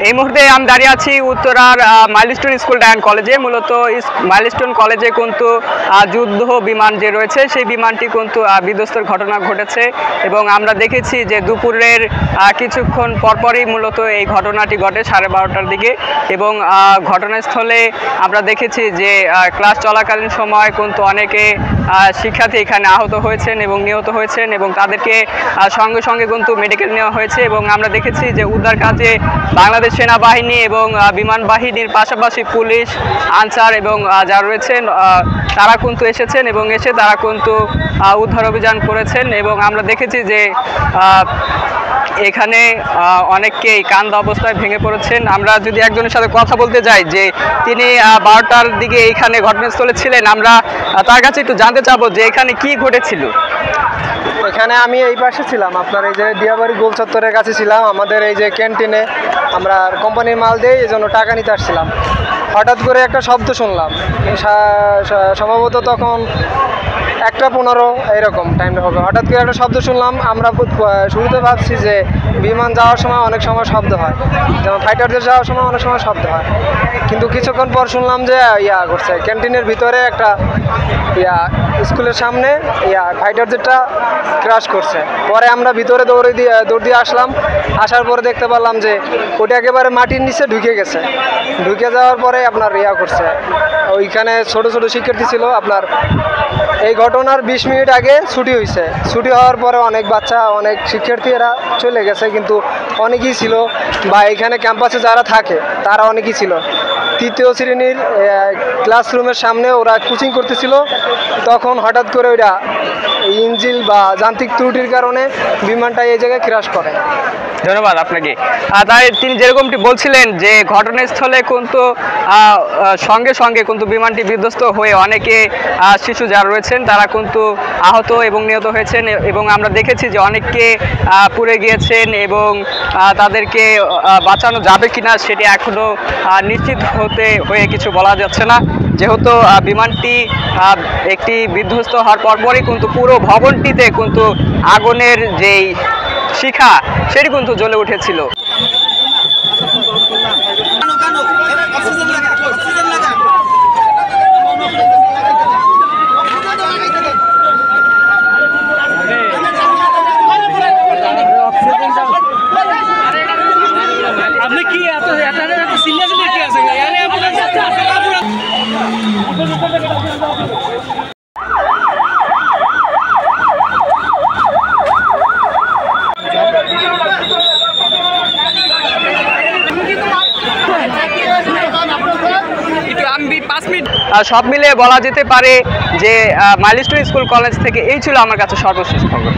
এই মুহূর্তে আমি দাঁড়িয়ে আছি উত্তরার মাইলস্টোন স্কুল অ্যান্ড কলেজে। মূলত মাইলস্টোন কলেজে কিন্তু যুদ্ধ বিমান যে রয়েছে সেই বিমানটি কিন্তু বিধ্বস্তের ঘটনা ঘটেছে এবং আমরা দেখেছি যে দুপুরের কিছুক্ষণ পরপরই মূলত এই ঘটনাটি ঘটে 12:30টার দিকে এবং ঘটনাস্থলে আমরা দেখেছি যে ক্লাস চলাকালীন সময় কিন্তু অনেকে শিক্ষার্থী এখানে আহত হয়েছেন এবং নিহত হয়েছেন এবং তাদেরকে সঙ্গে সঙ্গে কিন্তু মেডিকেল নেওয়া হয়েছে এবং আমরা দেখেছি যে উদ্ধার কাজে বাংলাদেশ সেনাবাহিনী এবং বিমান বাহিনীর পাশাপাশি পুলিশ, আনসার এবং যারা রয়েছেন তারা কিন্তু এসেছেন এবং এসে তারা কিন্তু উদ্ধার অভিযান করেছেন এবং আমরা দেখেছি যে এখানে অনেককেই কান্দা অবস্থায় ভেঙে পড়েছেন। আমরা যদি একজনের সাথে কথা বলতে যাই যে তিনি 12টার দিকে এইখানে ঘটনাস্থলে ছিলেন, আমরা তার কাছে একটু জানতে চাবো যে এখানে কি ঘটেছিল। এখানে আমি এই পাশে ছিলাম, আপনার এই যে দিয়াবাড়ি গোল চত্বরের কাছে ছিলাম। আমাদের এই যে ক্যান্টিনে আমরা কোম্পানির মাল দিয়ে এই জন্য টাকা নিতে আসছিলাম। হঠাৎ করে একটা শব্দ শুনলাম, সম্ভবত তখন 1:15 এরকম টাইমটা হবে। হঠাৎ করে একটা শব্দ শুনলাম। আমরা শুরুতে ভাবছি যে বিমান যাওয়ার সময় অনেক সময় শব্দ হয়, যেমন ফাইটারদের যাওয়ার সময় অনেক সময় শব্দ হয়, কিন্তু কিছুক্ষণ পর শুনলাম যে করছে ক্যান্টিনের ভিতরে একটা স্কুলের সামনে ফাইটারদেরটা ক্রাশ করছে। পরে আমরা ভিতরে দৌড় দিয়ে আসলাম। আসার পরে দেখতে পারলাম যে ওটা একেবারে মাটির নিচে ঢুকে গেছে। ঢুকে যাওয়ার পরে আপনার করছে, ওইখানে ছোট ছোট শিক্ষার্থী ছিল। আপনার এই ঘটনার 20 মিনিট আগে ছুটি হয়েছে। ছুটি হওয়ার পরে অনেক বাচ্চা, অনেক শিক্ষার্থী এরা চলে গেছে, কিন্তু অনেকেই ছিল বা এখানে ক্যাম্পাসে যারা থাকে তারা অনেকেই ছিল। 3য় শ্রেণীর ক্লাসরুমের সামনে ওরা কোচিং করতেছিল। তখন হঠাৎ করে ওইটা ইঞ্জিন বা যান্ত্রিক ত্রুটির কারণে বিমানটা এই জায়গায় ক্র্যাশ করে। ধন্যবাদ আপনাকে। তাই তিনি যেরকমটি বলছিলেন যে ঘটনাস্থলে কিন্তু সঙ্গে সঙ্গে কিন্তু বিমানটি বিধ্বস্ত হয়ে অনেকে শিশু যারা রয়েছেন তারা কিন্তু আহত এবং নিহত হয়েছেন এবং আমরা দেখেছি যে অনেককে পুড়ে গিয়েছেন এবং তাদেরকে বাঁচানো যাবে কিনা সেটি এখনও নিশ্চিত হয়ে কিছু বলা যাচ্ছে না, যেহেতু বিমানটি একটি বিধ্বস্ত হওয়ার পরপরই কিন্তু পুরো ভবনটিতে কিন্তু আগুনের যেই শিখা সেটি কিন্তু জ্বলে উঠেছিল। আপনি কি এত সিরিয়াসলি কি আছে? সব মিলিয়ে বলা যেতে পারে যে মাইলস্টোন স্কুল কলেজ থেকে এই ছিল আমার কাছে সর্বশেষ খবর।